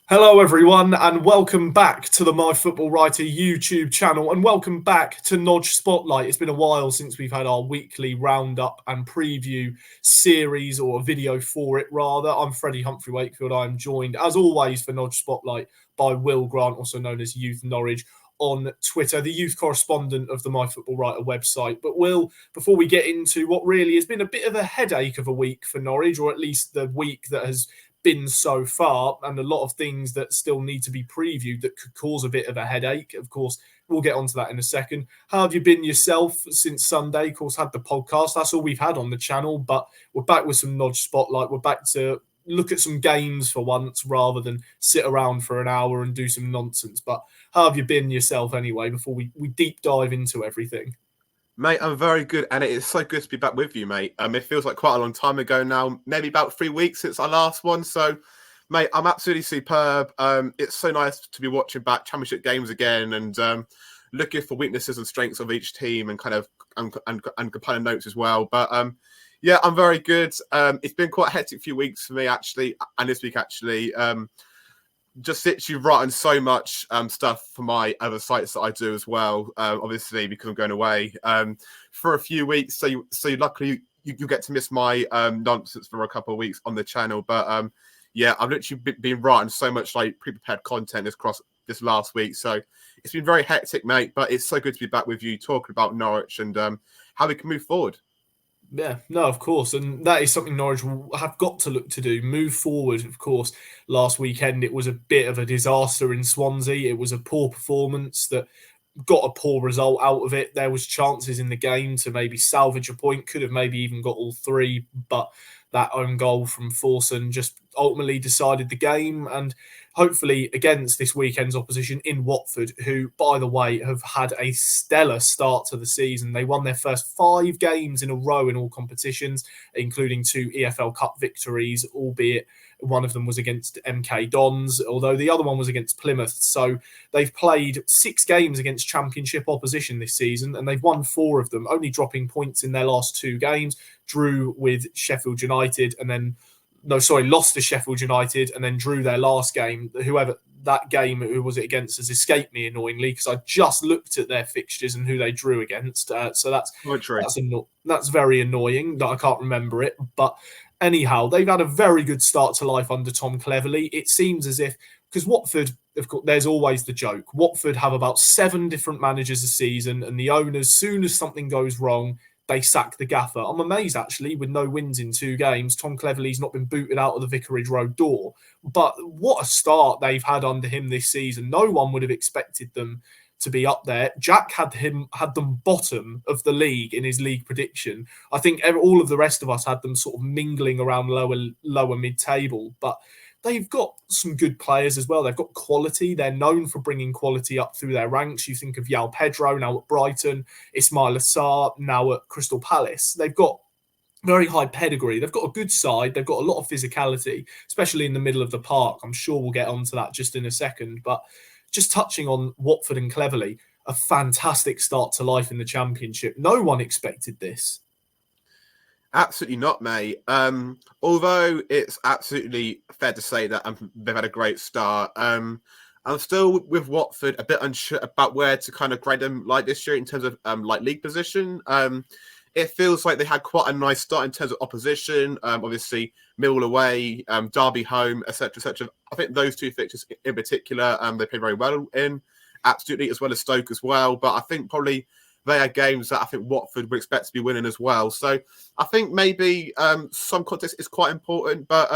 Hello, everyone, and welcome back to the MyFootballWriter YouTube channel, and welcome back to Nodge Spotlight. It's been a while since we've had our weekly roundup and preview series, or a video for it, rather. I'm Freddie Humphrey-Wakefield. I'm joined, as always, for Nodge Spotlight by Will Grant, also known as Youth Norwich, on Twitter, the youth correspondent of the MyFootballWriter website. But Will, before we get into what really has been a bit of a headache of a week for Norwich, or at least the week that has been so far, and a lot of things that still need to be previewed that could cause a bit of a headache. Of course, we'll get onto that in a second. How have you been yourself since Sunday? Of course, had the podcast. That's all we've had on the channel, but we're back with some Nodge Spotlight. We're back to look at some games for once rather than sit around for an hour and do some nonsense. But how have you been yourself anyway, before we deep dive into everything? Mate, I'm very good, and it is so good to be back with you, mate. It feels like quite a long time ago now, maybe about 3 weeks since our last one. So, mate, I'm absolutely superb. It's so nice to be watching back Championship games again and looking for weaknesses and strengths of each team and kind of and compiling notes as well. But yeah, I'm very good. It's been quite a hectic few weeks for me actually, and this week actually. Just literally writing so much stuff for my other sites that I do as well, obviously because I'm going away for a few weeks. So luckily you get to miss my nonsense for a couple of weeks on the channel. But yeah, I've literally been writing so much like pre-prepared content across this last week. So it's been very hectic, mate. But it's so good to be back with you talking about Norwich and how we can move forward. Yeah, no, of course. And that is something Norwich will have got to look to do. Move forward, of course. Last weekend, it was a bit of a disaster in Swansea. It was a poor performance that got a poor result out of it. There was chances in the game to maybe salvage a point. Could have maybe even got all three. But that own goal from Forson just ultimately decided the game. And hopefully against this weekend's opposition in Watford, who, by the way, have had a stellar start to the season. They won their first 5 games in a row in all competitions, including 2 EFL Cup victories, albeit one of them was against MK Dons, although the other one was against Plymouth. So they've played 6 games against Championship opposition this season, and they've won 4 of them, only dropping points in their last 2 games. Drew with Sheffield United and then lost to Sheffield United and then drew their last game. Whoever that game, who was it against, has escaped me annoyingly because I just looked at their fixtures and who they drew against. So that's very annoying that I can't remember it. But anyhow, they've had a very good start to life under Tom Cleverley. It seems as if, because Watford, of course, there's always the joke. Watford have about 7 different managers a season, and the owners, as soon as something goes wrong, they sack the gaffer. I'm amazed, actually, with no wins in 2 games. Tom Cleverley's not been booted out of the Vicarage Road door. But what a start they've had under him this season. No one would have expected them to be up there. Jack had them bottom of the league in his league prediction. I think all of the rest of us had them sort of mingling around lower mid-table. But they've got some good players as well. They've got quality. They're known for bringing quality up through their ranks. You think of Yao Pedro now at Brighton, Ismail Assar now at Crystal Palace. They've got very high pedigree. They've got a good side. They've got a lot of physicality, especially in the middle of the park. I'm sure we'll get onto that just in a second. But just touching on Watford and Cleverley, a fantastic start to life in the Championship. No one expected this. Absolutely not, mate. Although it's absolutely fair to say that they've had a great start. I'm still with Watford a bit unsure about where to kind of grade them like this year in terms of like league position. It feels like they had quite a nice start in terms of opposition. Obviously, Millwall away, Derby home, etc., etc. I think those 2 fixtures in particular, they played very well in, absolutely, as well as Stoke as well. But I think probably they are games that I think Watford would expect to be winning as well. So I think maybe some context is quite important, but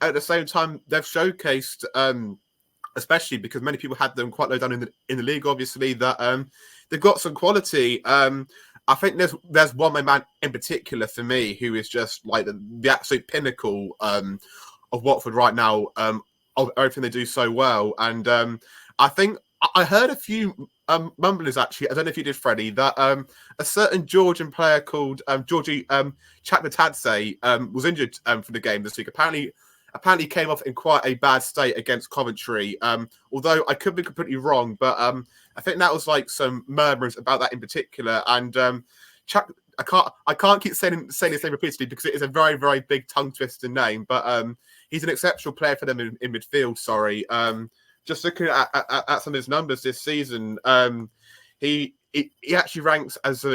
at the same time, they've showcased, especially because many people had them quite low down in the league, obviously, that they've got some quality. I think there's one man in particular for me who is just like the absolute pinnacle of Watford right now, of everything they do so well. And I think I heard a few mumblings, actually. I don't know if you did, Freddie, that a certain Georgian player called Georgie Chakmatadze was injured for the game this week. Apparently he came off in quite a bad state against Coventry. Although I could be completely wrong, but I think that was like some murmurs about that in particular. And I can't keep saying his name repeatedly because it is a very, very big tongue twister name. But he's an exceptional player for them in midfield. Sorry, just looking at some of his numbers this season, he actually ranks as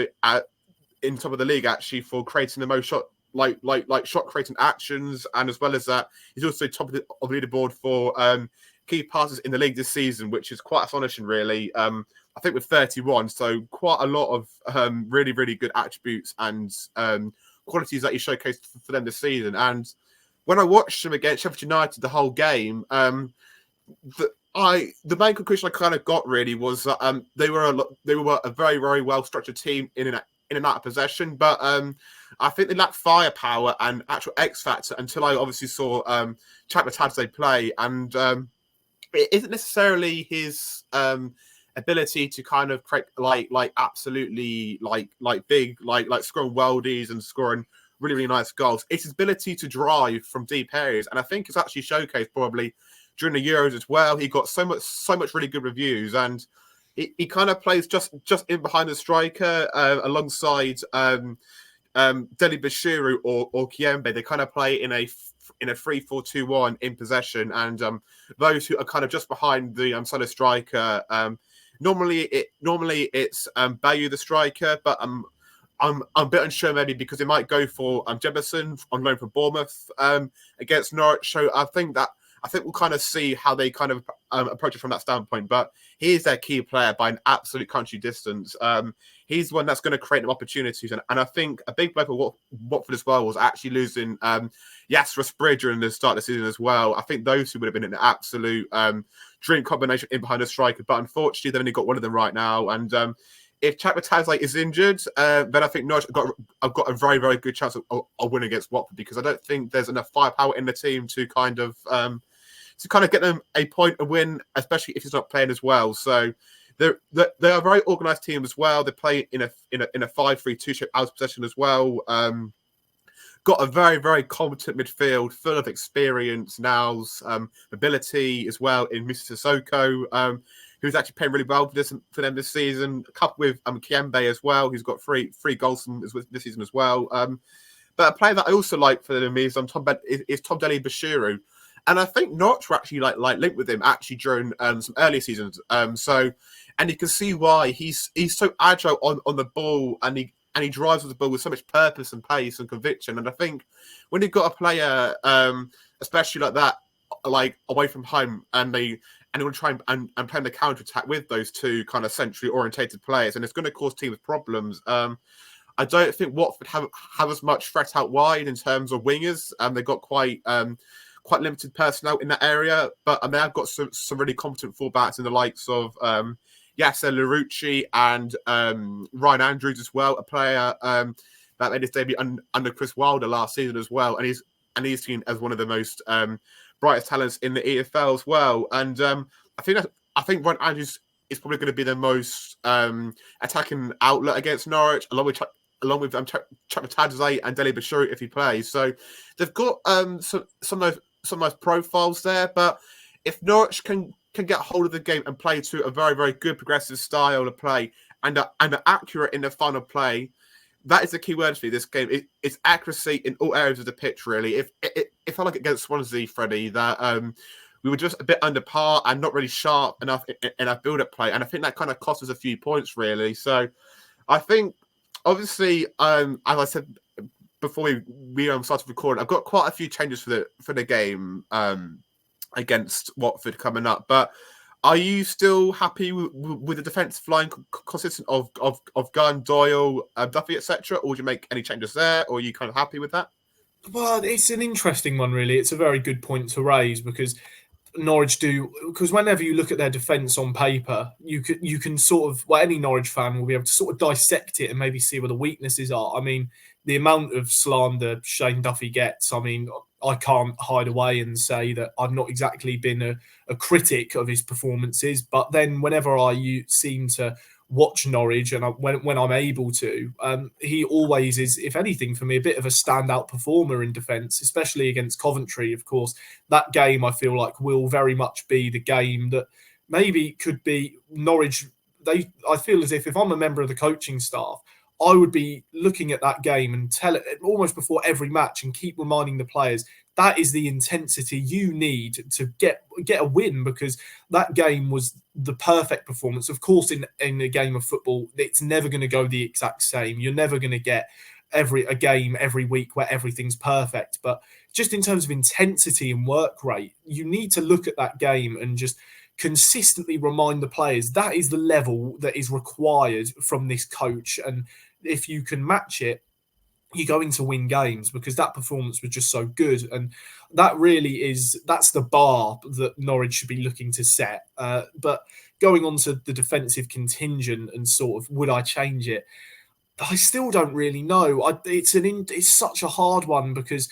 in top of the league actually for creating the most shot shot creating actions, and as well as that, he's also top of the leaderboard for key passes in the league this season, which is quite astonishing, really. I think with 31, so quite a lot of really, really good attributes and qualities that he showcased for them this season. And when I watched him against Sheffield United the whole game, the main conclusion I kind of got really was that they were a very, very well structured team in and out of possession, but I think they lacked firepower and actual X factor until I obviously saw Chakmatadze play, and it isn't necessarily his ability to kind of create absolutely big scoring worldies and scoring really, really nice goals. It's his ability to drive from deep areas, and I think it's actually showcased probably during the Euros as well. He got so much really good reviews, and he kind of plays just in behind the striker alongside Deli Bashiru or Kiembe. They kind of play in a 3-4-2-1 in possession, and those who are kind of just behind the solo striker. Normally it's Bayu the striker, but I'm a bit unsure maybe because they might go for Jefferson on loan from Bournemouth against Norwich. So I think we'll kind of see how they kind of approach it from that standpoint. But he is their key player by an absolute country distance. He's the one that's going to create them opportunities. And I think a big blow for Watford as well was actually losing Jasper Spridge during the start of the season as well. I think those two would have been an absolute dream combination in behind a striker. But unfortunately, they've only got one of them right now. And if Chakmatadze is injured, then I think Norwich have got a very, very good chance of winning against Watford, because I don't think there's enough firepower in the team to kind of get them a point and win, especially if he's not playing as well. So they are a very organised team as well. They play in a 5-3-2 shape out of possession as well. Got a very, very competent midfield, full of experience, nows, ability as well in Mr. Sissoko, who's actually playing really well for them this season. Coupled with Kiembe as well, who's got three goals this season as well. But a player that I also like for them is Tom Deli Bashiru. And I think Norwich were actually linked with him actually during some earlier seasons. And you can see why he's so agile on the ball, and he drives with the ball with so much purpose and pace and conviction. And I think when you've got a player, especially like that, away from home, and they want to try and play the counter attack with those two kind of centrally orientated players, and it's going to cause teams problems. I don't think Watford have as much threat out wide in terms of wingers. They've got quite limited personnel in that area, but they have got some really competent fullbacks in the likes of Yasser Larouci and Ryan Andrews as well, a player that made his debut under Chris Wilder last season as well, and he's seen as one of the most brightest talents in the EFL as well. And I think Ryan Andrews is probably going to be the most attacking outlet against Norwich, along with Chakmatadze and Deli Bashiru if he plays. So they've got some of those profiles there, but if Norwich can get hold of the game and play to a very, very good progressive style of play and are accurate in the final play, that is the key word for this game. It's accuracy in all areas of the pitch, really. If I look against Swansea, Freddie, that we were just a bit under par and not really sharp enough in our build-up play, and I think that kind of cost us a few points, really. So I think, obviously, as I said before we started recording, I've got quite a few changes for the game against Watford coming up. But are you still happy with the defensive line consistent of Gunn, Doyle, Duffy, etc., or would you make any changes there, or are you kind of happy with that? Well, it's an interesting one, really. It's a very good point to raise, because Norwich because whenever you look at their defence on paper, you can sort of, any Norwich fan will be able to sort of dissect it and maybe see where the weaknesses are. I mean, the amount of slander Shane Duffy gets, I mean, I can't hide away and say that I've not exactly been a critic of his performances, but then whenever I seem to watch Norwich, and when I'm able to, he always is, if anything, for me, a bit of a standout performer in defence, especially against Coventry. Of course, that game I feel like will very much be the game that maybe could be Norwich. I feel as if I'm a member of the coaching staff, I would be looking at that game and tell it almost before every match and keep reminding the players that is the intensity you need to get a win, because that game was the perfect performance. Of course, in a game of football, it's never going to go the exact same. You're never going to get a game every week where everything's perfect. But just in terms of intensity and work rate, you need to look at that game and just consistently remind the players that is the level that is required from this coach. And if you can match it, you're going to win games, because that performance was just so good. And that's the bar that Norwich should be looking to set. But going on to the defensive contingent and sort of would I change it, I still don't really know. It's such a hard one, because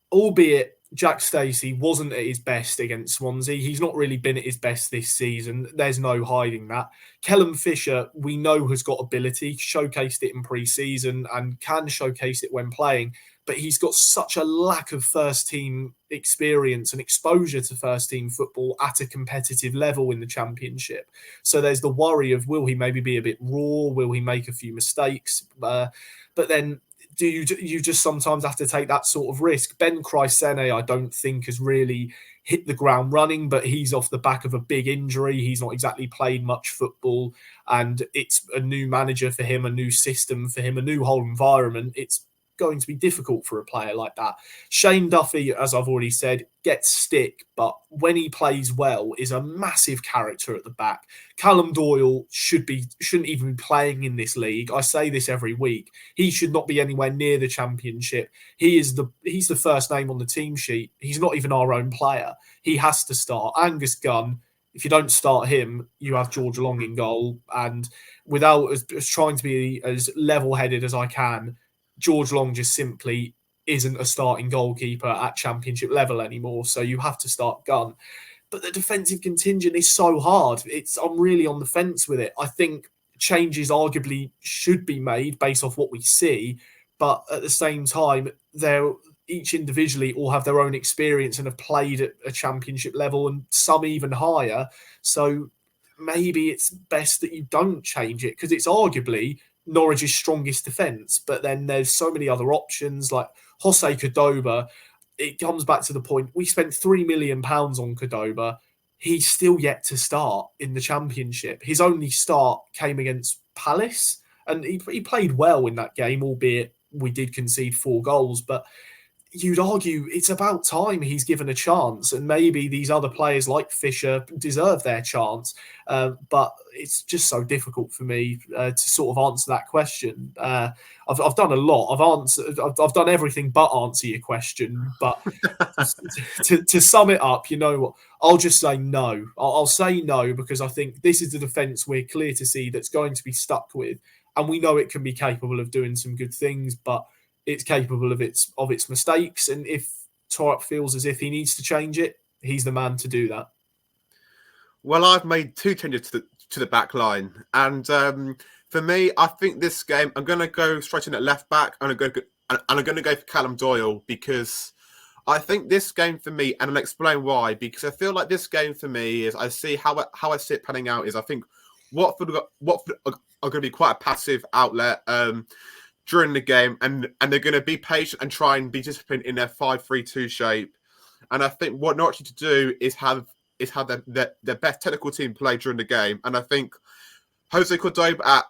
albeit Jack Stacey wasn't at his best against Swansea, he's not really been at his best this season. There's no hiding that. Kellum Fisher, we know, has got ability, showcased it in pre-season and can showcase it when playing, but he's got such a lack of first-team experience and exposure to first-team football at a competitive level in the Championship. So there's the worry of, will he maybe be a bit raw? Will he make a few mistakes? But then you just sometimes have to take that sort of risk. Ben Chrysene, I don't think, has really hit the ground running, but he's off the back of a big injury. He's not exactly played much football, and it's a new manager for him, a new system for him, a new whole environment. It's going to be difficult for a player like that. Shane Duffy, as I've already said, gets stick, but when he plays well, is a massive character at the back. Callum Doyle shouldn't even be playing in this league. I say this every week. He should not be anywhere near the Championship. He's the first name on the team sheet. He's not even our own player. He has to start. Angus Gunn, if you don't start him, you have George Long in goal. And without as trying to be as level-headed as I can, George Long just simply isn't a starting goalkeeper at Championship level anymore. So you have to start Gunn. But the defensive contingent is so hard. I'm really on the fence with it. I think changes arguably should be made based off what we see. But at the same time, they're each individually all have their own experience and have played at a Championship level, and some even higher. So maybe it's best that you don't change it, because it's arguably Norwich's strongest defence. But then there's so many other options like Jose Cordoba. It comes back to the point, we spent £3 million on Cordoba. He's still yet to start in the Championship. His only start came against Palace, and he played well in that game, albeit we did concede 4 goals. But you'd argue it's about time he's given a chance, and maybe these other players like Fisher deserve their chance. But it's just so difficult for me to sort of answer that question. I've done a lot. I've done everything but answer your question. But to sum it up, you know what? I'll just say no. I'll say no, because I think this is the defence we're clear to see that's going to be stuck with, and we know it can be capable of doing some good things, but it's capable of its mistakes. And if Torup feels as if he needs to change it, he's the man to do that. Well, I've made 2 changes to the back line, and for me, I think this game I'm going to go straight in at left back. I'm going to go for Callum Doyle, because I think this game for me, and I'll explain why. Because I feel like this game for me is, I see how I see it panning out is, I think Watford are going to be quite a passive outlet during the game, and they're going to be patient and try and be disciplined in their 5-3-2 shape. And I think what Norwich need to do is have their best technical team play during the game. And I think Jose Cordoba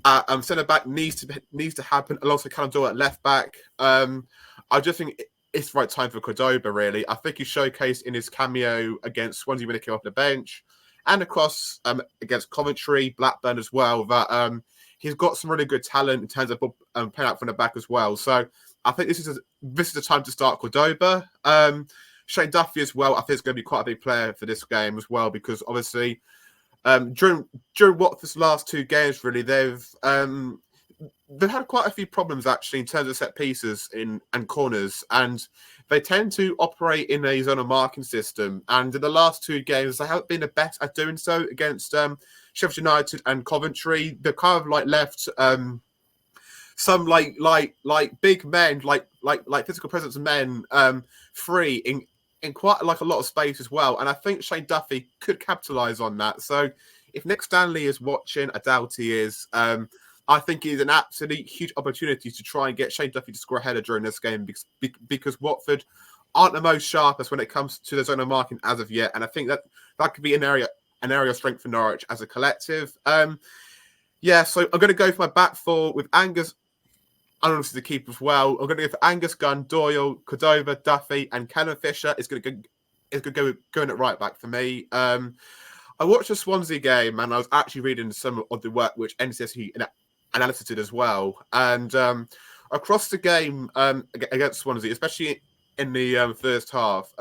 at centre back needs to happen alongside Callum Doyle at left back. I just think it's the right time for Cordoba, really. I think he showcased in his cameo against Swansea when he came off the bench, and across against Coventry, Blackburn as well, that he's got some really good talent in terms of playing out from the back as well. So I think this is the time to start Cordoba. Shane Duffy as well, I think is going to be quite a big player for this game as well, because obviously during Watford's last 2 games, really, they've had quite a few problems actually in terms of set pieces and corners, and they tend to operate in a zonal marking system. And in the last 2 games, they haven't been the best at doing so against Sheffield United and Coventry. They've kind of like left some like big men, like physical presence of men free in quite like a lot of space as well. And I think Shane Duffy could capitalise on that. So if Nick Stanley is watching, I doubt he is. I think it is an absolutely huge opportunity to try and get Shane Duffy to score a header during this game because Watford aren't the most sharpest when it comes to the zone of marking as of yet, and I think that could be an area of strength for Norwich as a collective. Yeah, so I'm going to go for my back four with Angus, and obviously the keeper as well. I'm going to go for Angus, Gunn, Doyle, Cordova, Duffy, and Callum Fisher. It's going to go going at right back for me. I watched the Swansea game, and I was actually reading some of the work which NCSE analysis did as well. And across the game against Swansea, especially in the first half,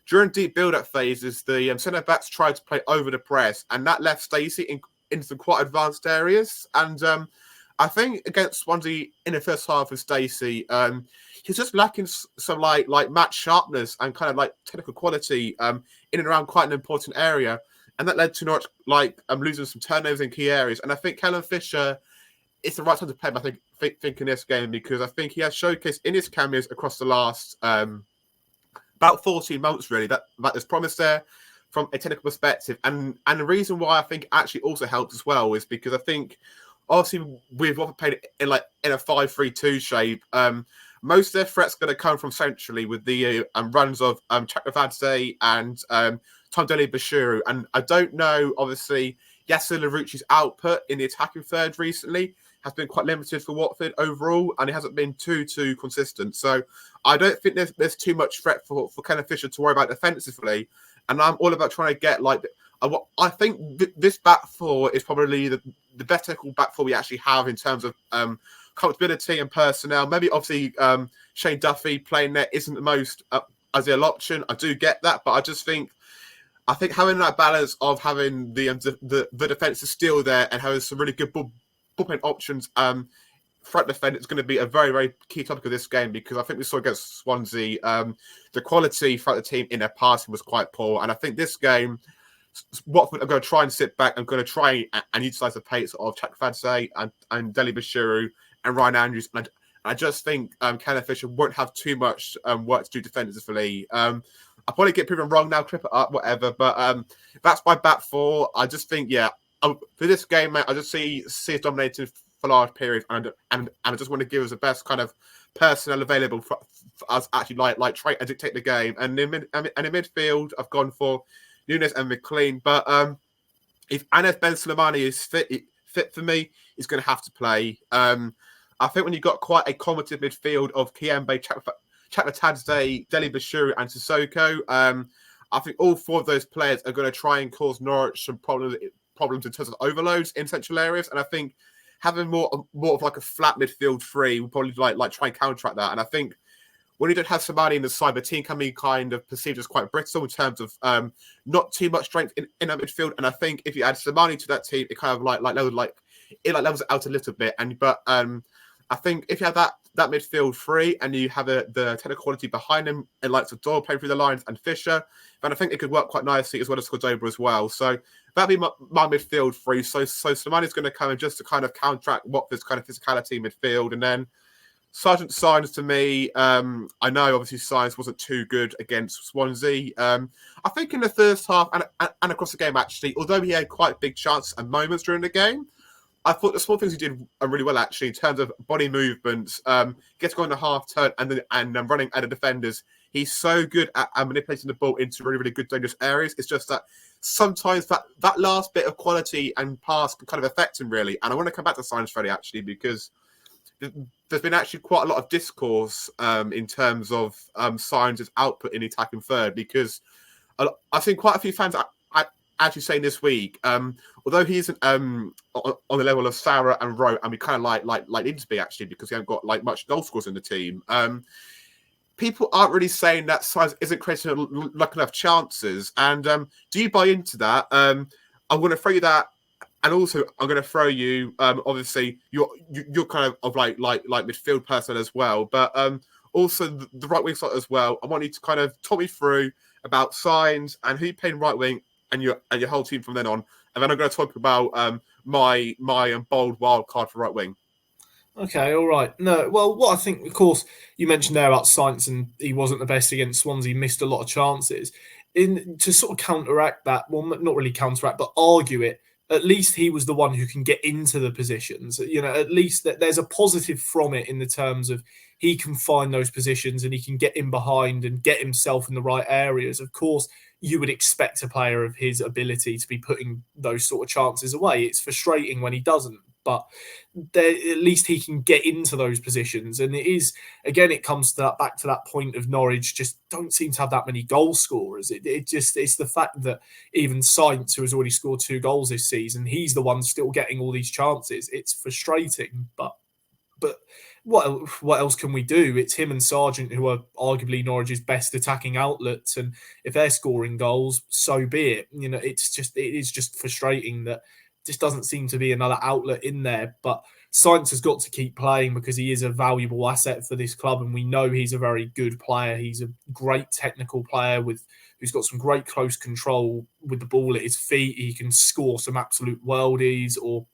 during deep build-up phases, the centre-backs tried to play over the press, and that left Stacey in some quite advanced areas. And I think against Swansea in the first half with Stacey, he's just lacking some like match sharpness and kind of like technical quality in and around quite an important area. And that led to Norwich losing some turnovers in key areas. And I think Callum Fisher, it's the right time to play him, I think in this game, because I think he has showcased in his cameos across the last about 14 months, really, that there's promise there from a technical perspective. And the reason why I think it actually also helps as well is because I think, obviously, we've often played it in a 5-3-2 shape. Most of their threats going to come from centrally with the runs of Chakravadze and Tom Dele-Bashiru. And I don't know, obviously, Yasser Larouchi's output in the attacking third recently has been quite limited for Watford overall, and it hasn't been too consistent. So I don't think there's too much threat for Kenneth Fisher to worry about defensively. And I'm all about trying to get I think this back four is probably the best technical back four we actually have in terms of comfortability and personnel. Maybe obviously Shane Duffy playing there isn't the most ideal option. I do get that, but I think having that balance of having the defence is still there and having some really good bullpen options front defence is going to be a very, very key topic of this game, because I think we saw against Swansea the quality throughout the team in their passing was quite poor, and I think this game Watford are going to try and sit back and going to try and utilise the pace of Chakradze and Dele-Bashiru and Ryan Andrews. And I just think Kenneth Fisher won't have too much work to do defensively. I'll probably get people wrong now, clip it up, whatever. But that's my back four. I just think, for this game, mate, I just see it dominating for large periods, and I just want to give us the best kind of personnel available for us actually like try and dictate the game. And in midfield, I've gone for Nunes and McLean, but if Anas Ben Soleimani is fit for me, he's going to have to play. I think when you've got quite a combative midfield of Kiembe, Chakratadze, Dele-Bashiru, and Sissoko, I think all four of those players are going to try and cause Norwich some problems in terms of overloads in central areas. And I think having more of like a flat midfield three will probably like try and counteract that. And I think when you don't have somebody in the side, the team can be kind of perceived as quite brittle in terms of not too much strength in that midfield. And I think if you add Somani to that team, it kind of levels it out a little bit. But I think if you have that midfield free and you have the technical quality behind him, and like Doyle playing through the lines and Fisher, then I think it could work quite nicely, as well as Cordova as well. So that'd be my midfield free. So Somani's going to come in just to kind of counteract Watford's kind of physicality midfield, and then Sergeant Signs to me, I know obviously Signs wasn't too good against Swansea. I think in the first half and across the game actually, although he had quite big chances and moments during the game, I thought the small things he did really well actually in terms of body movements, getting on the half turn and running at the defenders. He's so good at manipulating the ball into really, really good dangerous areas. It's just that sometimes that last bit of quality and pass can kind of affect him really. And I want to come back to Signs Freddie actually, because there's been actually quite a lot of discourse in terms of Signs' output in the attacking third, because I've seen quite a few fans actually saying this week, although he isn't on the level of Sarah and Rowe, and we kind of like need to be actually, because we haven't got like much goal scorers in the team. People aren't really saying that Signs isn't creating lucky enough chances. And do you buy into that? I'm going to throw you that. And also, I'm going to throw you, obviously, you're kind of like midfield person as well, but also the right wing slot as well. I want you to kind of talk me through about Signs and who you playing right wing and your whole team from then on. And then I'm going to talk about my bold wild card for right wing. Okay, all right. No, well, what I think, of course, you mentioned there about Sainz, and he wasn't the best against Swansea, missed a lot of chances. To sort of counteract that, well, not really counteract, but argue it, at least he was the one who can get into the positions. At least that there's a positive from it in the terms of he can find those positions and he can get in behind and get himself in the right areas. Of course, you would expect a player of his ability to be putting those sort of chances away. It's frustrating when he doesn't, but at least he can get into those positions. And it is, again, it comes to that, back to that point of Norwich just don't seem to have that many goal scorers. It's the fact that even Sainz, who has already scored 2 goals this season, he's the one still getting all these chances. It's frustrating, but what else can we do? It's him and Sargent who are arguably Norwich's best attacking outlets, and if they're scoring goals, so be it. It is just frustrating that just doesn't seem to be another outlet in there. But Sainz has got to keep playing because he is a valuable asset for this club, and we know he's a very good player. He's a great technical player who's got some great close control with the ball at his feet. He can score some absolute worldies, or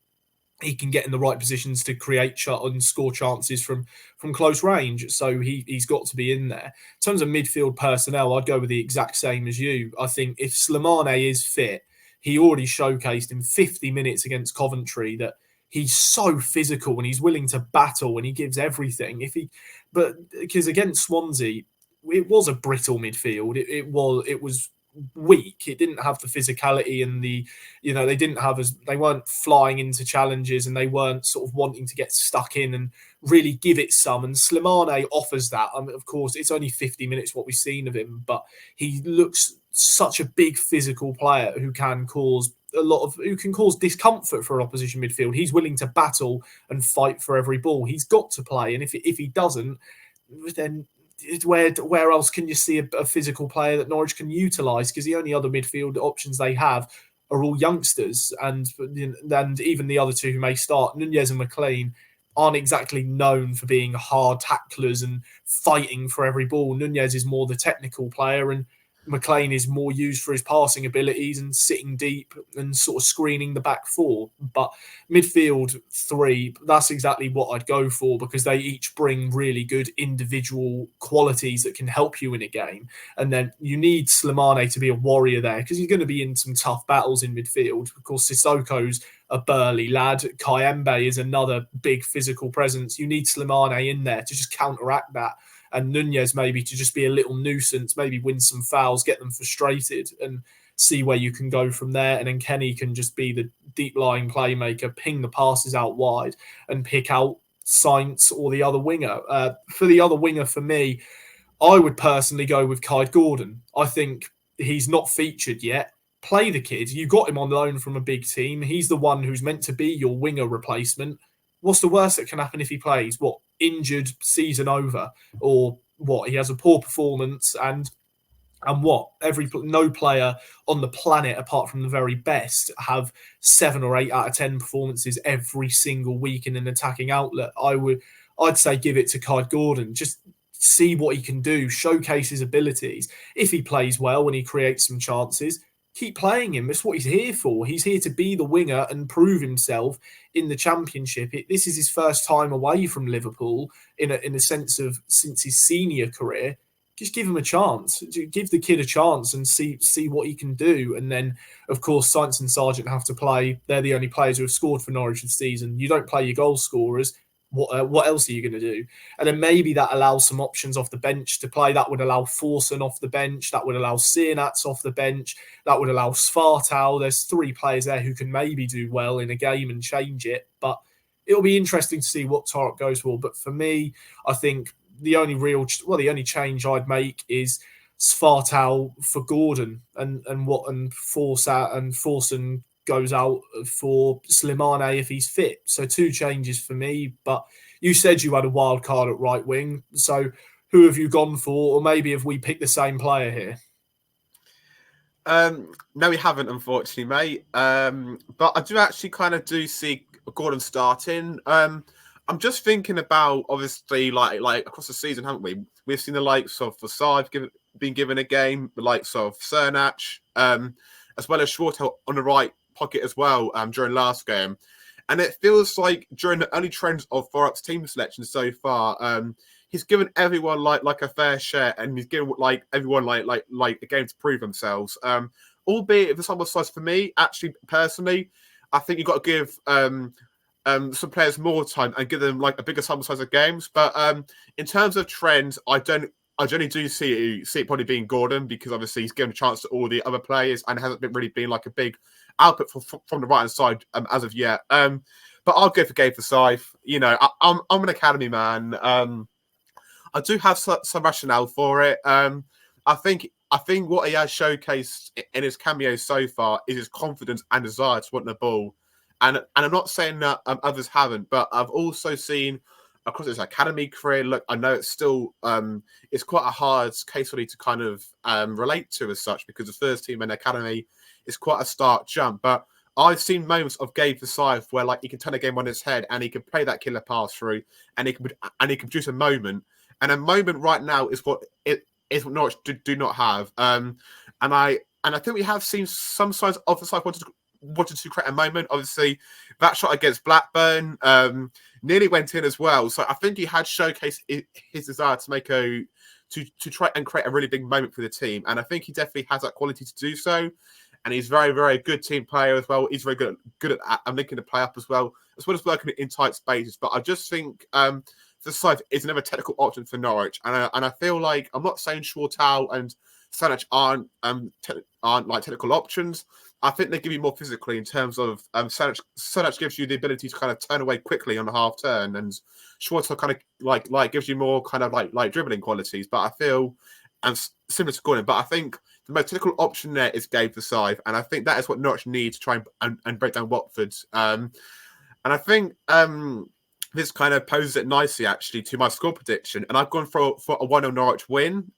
he can get in the right positions to create and score chances from close range. So he's got to be in there. In terms of midfield personnel, I'd go with the exact same as you. I think if Slimane is fit, he already showcased in 50 minutes against Coventry that he's so physical and he's willing to battle and he gives everything. But because against Swansea, it was a brittle midfield. It was weak. It didn't have the physicality and they weren't flying into challenges and they weren't sort of wanting to get stuck in and really give it some. And Slimane offers that. Of course, it's only 50 minutes what we've seen of him, but he looks such a big physical player who can cause discomfort for an opposition midfield. He's willing to battle and fight for every ball. He's got to play, and if he doesn't, then where else can you see a physical player that Norwich can utilise? Because the only other midfield options they have are all youngsters, and even the other two who may start, Nunez and McLean, aren't exactly known for being hard tacklers and fighting for every ball. Nunez is more the technical player, and McLean is more used for his passing abilities and sitting deep and sort of screening the back four. But midfield 3, that's exactly what I'd go for, because they each bring really good individual qualities that can help you in a game. And then you need Slimane to be a warrior there, because he's going to be in some tough battles in midfield. Of course, Sissoko's a burly lad. Kayembe is another big physical presence. You need Slimane in there to just counteract that. And Nunez maybe to just be a little nuisance, maybe win some fouls, get them frustrated, and see where you can go from there. And then Kenny can just be the deep-lying playmaker, ping the passes out wide, and pick out Sainz or the other winger. For the other winger, for me, I would personally go with Kyde Gordon. I think he's not featured yet. Play the kid. You got him on loan from a big team. He's the one who's meant to be your winger replacement. What's the worst that can happen if he plays? What, injured, season over? Or what, he has a poor performance and what? No player on the planet, apart from the very best, have 7 or 8 out of 10 performances every single week in an attacking outlet. I'd say give it to Kyde Gordon. Just see what he can do, showcase his abilities. If he plays well and he creates some chances, keep playing him. That's what he's here for. He's here to be the winger and prove himself in the Championship. This is his first time away from Liverpool in a sense of since his senior career. Just give him a chance. Give the kid a chance and see what he can do. And then, of course, Sainz and Sargent have to play. They're the only players who have scored for Norwich this season. You don't play your goal scorers. What else are you going to do? And then maybe that allows some options off the bench to play. That would allow Forson off the bench. That would allow Sienats off the bench. That would allow Svartal. There's 3 players there who can maybe do well in a game and change it. But it'll be interesting to see what Tarek goes for. But for me, I think the only change I'd make is Svartal for Gordon and Forson goes out for Slimane if he's fit. So 2 changes for me. But you said you had a wild card at right wing. So who have you gone for? Or maybe have we picked the same player here? No, we haven't, unfortunately, mate. But I do actually kind of see Gordon starting. I'm just thinking about, obviously, like across the season, haven't we? We've seen the likes of Forsyth being given a game, the likes of Cernach, as well as Schwartel on the right pocket as well during last game. And it feels like during the early trends of Forup's team selection so far, he's given everyone like a fair share, and he's given everyone like a game to prove themselves. Albeit if the sample size for me, actually personally, I think you've got to give some players more time and give them like a bigger sample size of games. But in terms of trends, I generally do see it probably being Gordon, because obviously he's given a chance to all the other players and hasn't really been like a big output from the right hand side as of yet. But I'll go for Gabe Forsyth. You know, I'm an academy man. I do have some rationale for it. I think what he has showcased in his cameo so far is his confidence and desire to want the ball. And I'm not saying that others haven't, but I've also seen across his academy career. Look, I know it's still it's quite a hard case study to kind of relate to as such, because the first team in academy is quite a stark jump. But I've seen moments of Gabe Forsyth where like he can turn a game on its head and he can play that killer pass through, and he can produce a moment. And a moment right now is what Norwich do not have. And I think we have seen some signs of Forsyth wanted to create a moment. Obviously, that shot against Blackburn nearly went in as well. So I think he had showcased his desire to make to try and create a really big moment for the team. And I think he definitely has that quality to do so. And he's very, very good team player as well. He's very good at linking the play up as well as working in tight spaces. But I just think Forsyth is another technical option for Norwich. And I feel like, I'm not saying Shortall and Sanesh aren't like technical options. I think they give you more physically in terms of Sanesh gives you the ability to kind of turn away quickly on the half turn, and Schwartz kind of like gives you more kind of like dribbling qualities. But I feel similar to Gordon, but I think the most technical option there is Gabe Forsyth, and I think that is what Norwich need to try and break down Watford. And I think this kind of poses it nicely actually to my score prediction, and I've gone for a 1-0 Norwich win.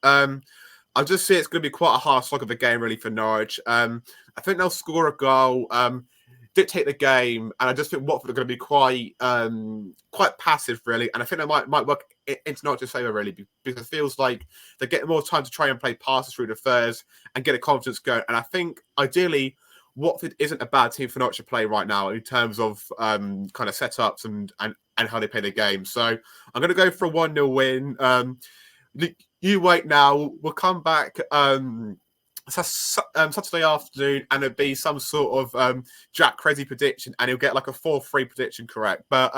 I just see it's going to be quite a hard slog of a game, really, for Norwich. I think they'll score a goal, dictate the game, and I just think Watford are going to be quite passive, really. And I think they might work into Norwich's favour, really, because it feels like they're getting more time to try and play passes through the thirds and get a confidence going. And I think, ideally, Watford isn't a bad team for Norwich to play right now in terms of kind of setups and how they play the game. So I'm going to go for a 1-0 win. You wait now. We'll come back Saturday afternoon, and it'll be some sort of Jack crazy prediction, and he'll get like a 4-3 prediction correct. But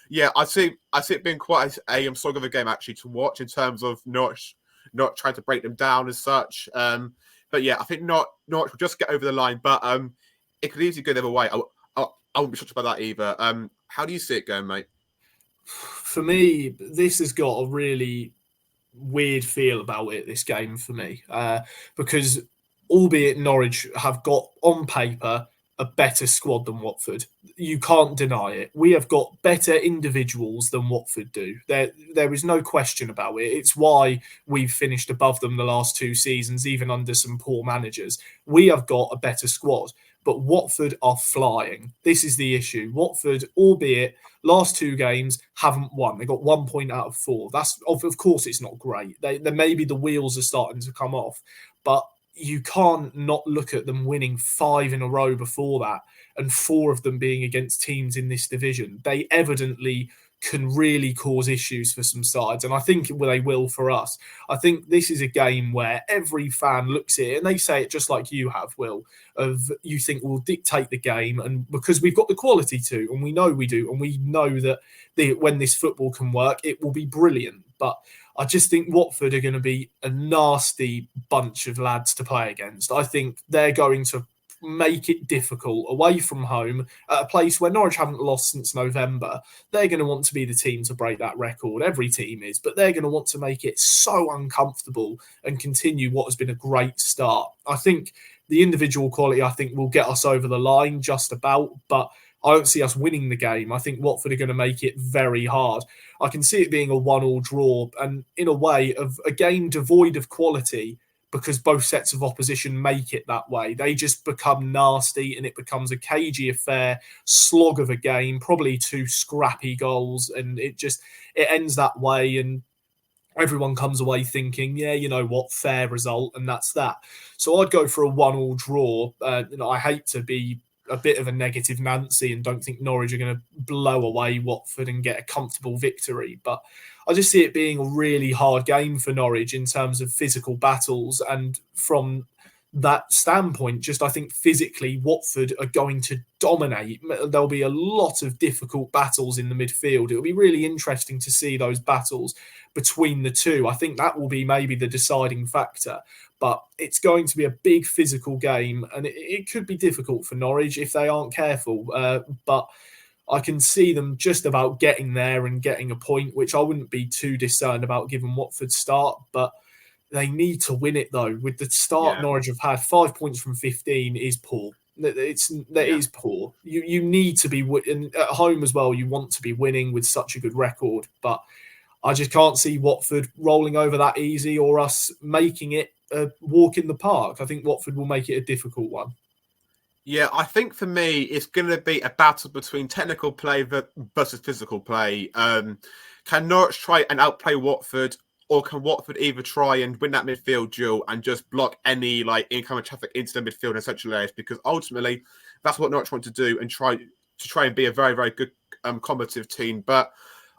yeah, I see it being quite a slog of a game actually to watch in terms of not trying to break them down as such. But yeah, I think Norwich will just get over the line, but it could easily go the other way. I wouldn't be shocked about that either. How do you see it going, mate? For me, this has got a really weird feel about it, this game for me, because albeit Norwich have got on paper a better squad than Watford, you can't deny it. We have got better individuals than Watford do. There is no question about it. It's why we've finished above them the last 2 seasons, even under some poor managers. We have got a better squad, but Watford are flying. This is the issue. Watford, albeit last 2 games, haven't won. They got 1 point out of 4. That's of course it's not great. They maybe the wheels are starting to come off, but you can't not look at them winning 5 in a row before that, and 4 of them being against teams in this division. They evidently can really cause issues for some sides, and I think they will for us. I think this is a game where every fan looks at it, and they say it just like you have, Will, of you think we'll dictate the game, and because we've got the quality to, and we know we do, and we know that when this football can work, it will be brilliant. But I just think Watford are going to be a nasty bunch of lads to play against. I think they're going to make it difficult away from home at a place where Norwich haven't lost since November. They're going to want to be the team to break that record. Every team is, but they're going to want to make it so uncomfortable and continue what has been a great start. I think the individual quality, I think, will get us over the line just about, but I don't see us winning the game. I think Watford are going to make it very hard. I can see it being a 1-1 draw, and in a way of a game devoid of quality, because both sets of opposition make it that way. They just become nasty, and it becomes a cagey affair, slog of a game, probably 2 scrappy goals, and it ends that way, and everyone comes away thinking, yeah, you know what, fair result, and that's that. So I'd go for a 1-1 draw. I hate to be a bit of a negative Nancy and don't think Norwich are going to blow away Watford and get a comfortable victory, but I just see it being a really hard game for Norwich in terms of physical battles, and from that standpoint, just I think physically Watford are going to dominate. There'll be a lot of difficult battles in the midfield. It'll be really interesting to see those battles between the two. I think that will be maybe the deciding factor. But it's going to be a big physical game, and it could be difficult for Norwich if they aren't careful. But I can see them just about getting there and getting a point, which I wouldn't be too discerned about given Watford's start. But they need to win it though. With the start Yeah, Norwich have had, 5 points from 15 is poor. That is poor. You need to be at home as well. You want to be winning with such a good record, but I just can't see Watford rolling over that easy or us making it a walk in the park. I think Watford will make it a difficult one. Yeah, I think for me, it's going to be a battle between technical play versus physical play. Can Norwich try and outplay Watford, or can Watford either try and win that midfield duel and just block any incoming traffic into the midfield in central areas? Because ultimately, that's what Norwich want to do and try and be a very, very good combative team. But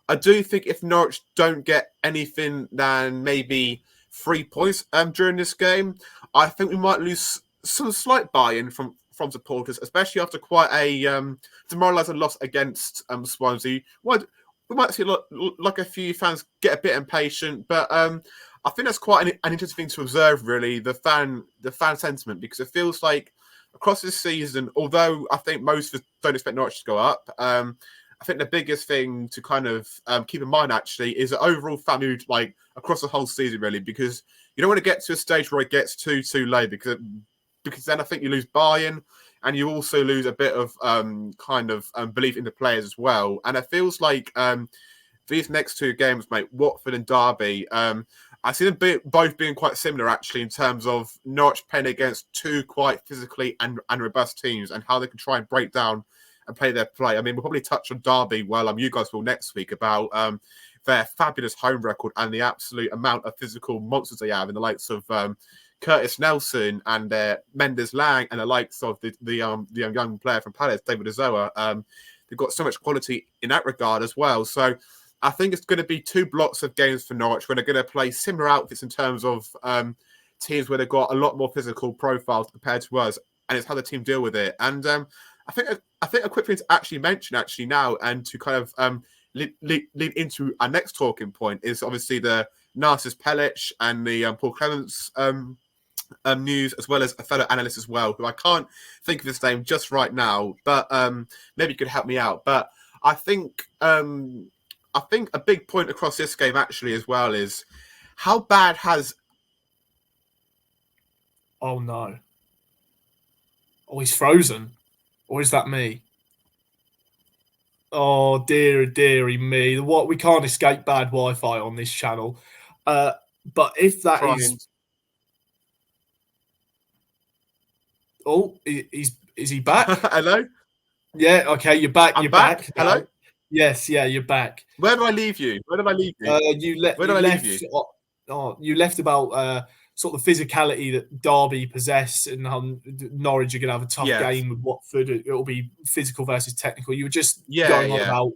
I do think if Norwich don't get anything than maybe 3 points during this game, I think we might lose some slight buy-in from supporters, especially after quite a demoralising loss against Swansea. We might see a few fans get a bit impatient, but I think that's quite an interesting thing to observe, really, the fan sentiment, because it feels like across this season, although I think most of us don't expect Norwich to go up, I think the biggest thing to kind of keep in mind, actually, is the overall fan mood, across the whole season, really, because you don't want to get to a stage where it gets too low, because then I think you lose buy-in, and you also lose a bit of belief in the players as well. And it feels like these next two games, mate, Watford and Derby, I see them both being quite similar, actually, in terms of Norwich playing against two quite physically and robust teams, and how they can try and break down and play their play. I mean, we'll probably touch on Derby, you guys will next week, about their fabulous home record and the absolute amount of physical monsters they have in the likes of Curtis Nelson and Mendes Lang, and the likes of the young player from Palace, David Ozoa. They've got so much quality in that regard as well. So I think it's going to be two blocks of games for Norwich where they're going to play similar outfits in terms of teams where they've got a lot more physical profiles compared to us, and it's how the team deal with it. And I think a quick thing to actually mention now, and to kind of lead into our next talking point, is obviously the Narcis Pelic and the Paul Clements news, as well as a fellow analyst as well, who I can't think of his name just right now, but maybe you could help me out. But I think a big point across this game actually as well is how bad has... Oh no. Oh, he's frozen. Or is that me? Oh, dearie me. What, we can't escape bad Wi-Fi on this channel. But if that is... Oh, is he back? Hello? Yeah, okay, you're back. You're back. Hello? Yes, yeah, you're back. Where did I leave you? You left about sort of the physicality that Derby possess, and Norwich are going to have a tough game with Watford. It'll be physical versus technical. You were just going on about...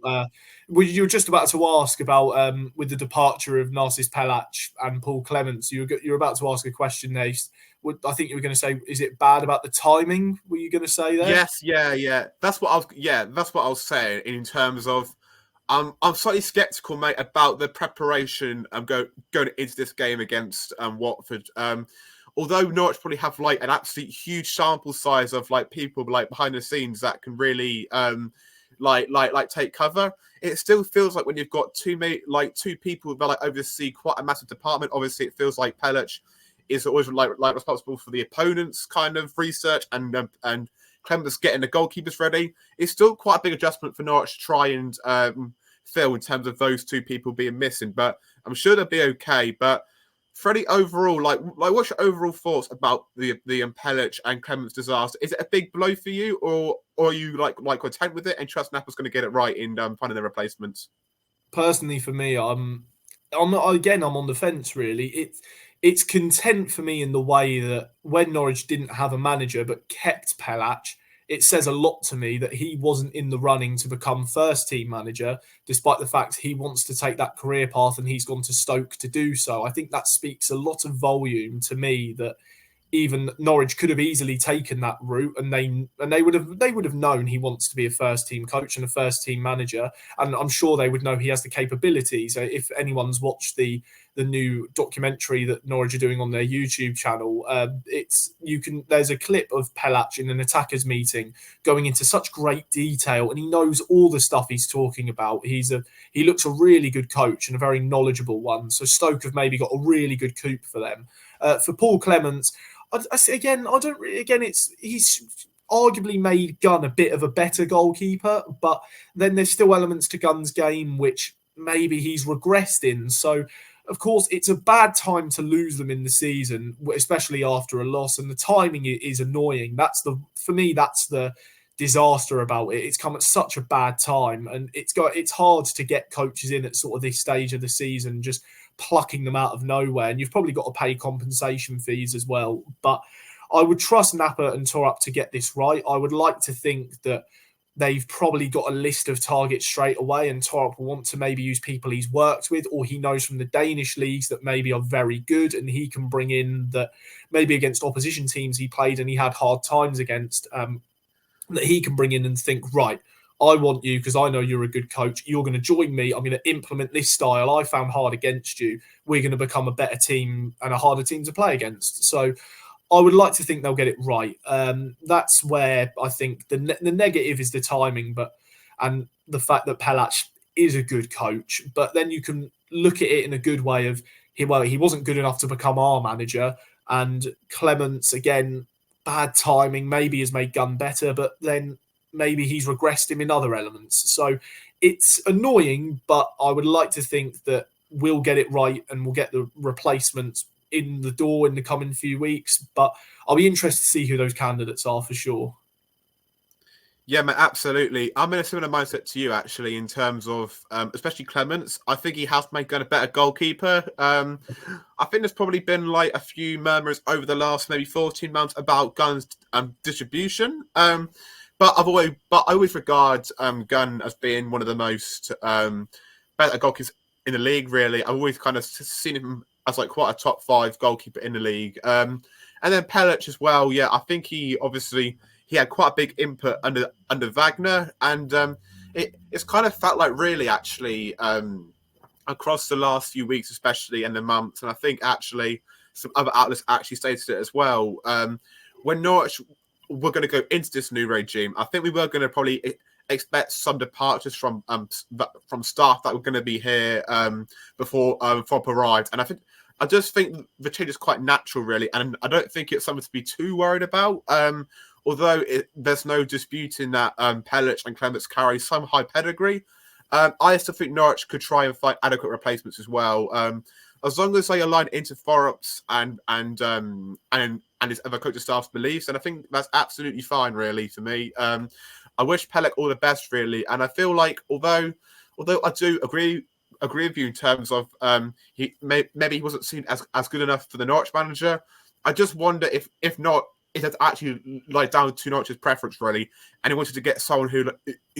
you were just about to ask about, with the departure of Narcis Pelic and Paul Clements, you were about to ask a question there. I think you were going to say, is it bad about the timing? Were you going to say there? Yes, yeah. That's what I was saying in terms of I'm slightly sceptical, mate, about the preparation going into this game against Watford. Although Norwich probably have an absolute huge sample size of people behind the scenes that can really take cover, it still feels like when you've got two people that oversee quite a massive department. Obviously, it feels like Pelic is always responsible for the opponent's kind of research, and Clements getting the goalkeepers ready. It's still quite a big adjustment for Norwich to try and fill in terms of those two people being missing, but I'm sure they'll be okay. But Freddie, overall, what's your overall thoughts about the Pelic and Clements disaster? Is it a big blow for you, or are you content with it and trust Naples going to get it right in finding their replacements? Personally, for me, I'm on the fence. Really, it's content for me in the way that when Norwich didn't have a manager but kept Pelic, it says a lot to me that he wasn't in the running to become first team manager, despite the fact he wants to take that career path and he's gone to Stoke to do so. I think that speaks a lot of volume to me that even Norwich could have easily taken that route, and they would have known he wants to be a first team coach and a first team manager, and I'm sure they would know he has the capabilities. If anyone's watched the new documentary that Norwich are doing on their YouTube channel, there's a clip of Pelach in an attackers meeting going into such great detail, and he knows all the stuff he's talking about. He looks a really good coach and a very knowledgeable one. So Stoke have maybe got a really good coup for them. For Paul Clements, he's arguably made Gunn a bit of a better goalkeeper, but then there's still elements to Gunn's game which maybe he's regressed in. So, of course, it's a bad time to lose them in the season, especially after a loss, and the timing is annoying. For me, that's the disaster about it. It's come at such a bad time, and it's hard to get coaches in at sort of this stage of the season, just plucking them out of nowhere, and you've probably got to pay compensation fees as well. But I would trust Napper and Torup to get this right. I would like to think that they've probably got a list of targets straight away, and Torup will want to maybe use people he's worked with or he knows from the Danish leagues that maybe are very good, and he can bring in that maybe against opposition teams he played and he had hard times against, that he can bring in and think, right, I want you because I know you're a good coach. You're going to join me. I'm going to implement this style I found hard against you. We're going to become a better team and a harder team to play against. So I would like to think they'll get it right. That's where I think the negative is the timing, and the fact that Pelach is a good coach. But then you can look at it in a good way of he wasn't good enough to become our manager, and Clements again, bad timing. Maybe has made Gunn better, but then maybe he's regressed him in other elements. So it's annoying, but I would like to think that we'll get it right and we'll get the replacements in the door in the coming few weeks. But I'll be interested to see who those candidates are for sure. Yeah, man, absolutely. I'm in a similar mindset to you, actually, in terms of especially Clements. I think he has made Gunn a better goalkeeper. I think there's probably been like a few murmurs over the last maybe 14 months about Gunn's distribution. But I always regard Gunn as being one of the most better goalkeepers in the league. Really, I've always kind of seen him as like quite a top 5 goalkeeper in the league. And then Pelach as well. Yeah, I think he had quite a big input under Wagner, and it's kind of felt like really actually across the last few weeks, especially in the months, and I think actually some other outlets actually stated it as well. When Norwich were going to go into this new regime, I think we were going to probably expect some departures from staff that were going to be here before Fopp arrived, and I just think the change is quite natural, really, and I don't think it's something to be too worried about. Although there's no disputing that Pelach and Clements carry some high pedigree, I still think Norwich could try and find adequate replacements as well. As long as they align into Thorup's and his other coaching staff's beliefs, and I think that's absolutely fine, really, to me. I wish Pelach all the best, really, and I feel like although I do agree with you in terms of maybe he wasn't seen as good enough for the Norwich manager. I just wonder if not. It had actually like down to Norwich's preference, really, and he wanted to get someone who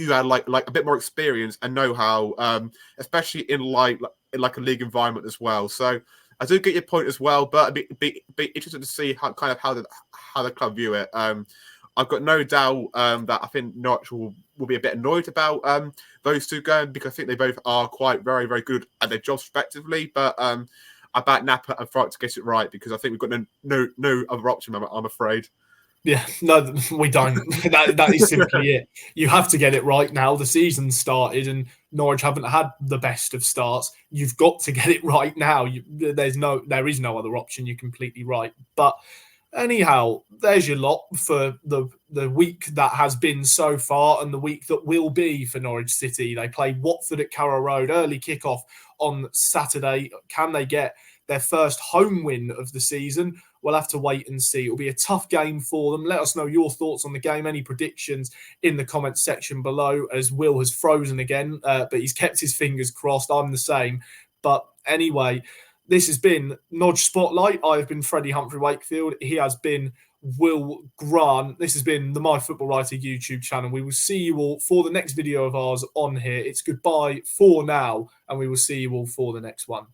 had like a bit more experience and know-how, especially in like a league environment as well. So I do get your point as well, but it'd be interesting to see how the club view it. I've got no doubt that I think Norwich will be a bit annoyed about those two going, because I think they both are quite very, very good at their jobs respectively, but. I back Napper and Fright to get it right, because I think we've got no other option, I'm afraid. Yeah, no, we don't. that is simply it. You have to get it right now. The season's started and Norwich haven't had the best of starts. You've got to get it right now. There is no other option. You're completely right. But anyhow, there's your lot for the week that has been so far and the week that will be for Norwich City. They play Watford at Carrow Road, early kickoff on Saturday. Can they get their first home win of the season? We'll have to wait and see. It'll be a tough game for them. Let us know your thoughts on the game, any predictions in the comments section below, as Will has frozen again, but he's kept his fingers crossed. I'm the same. But anyway, this has been Nodge Spotlight. I've been Freddie Humphrey Wakefield. He has been Will Grant. This has been the MyFootballWriter YouTube channel. We will see you all for the next video of ours on here. It's goodbye for now, and we will see you all for the next one.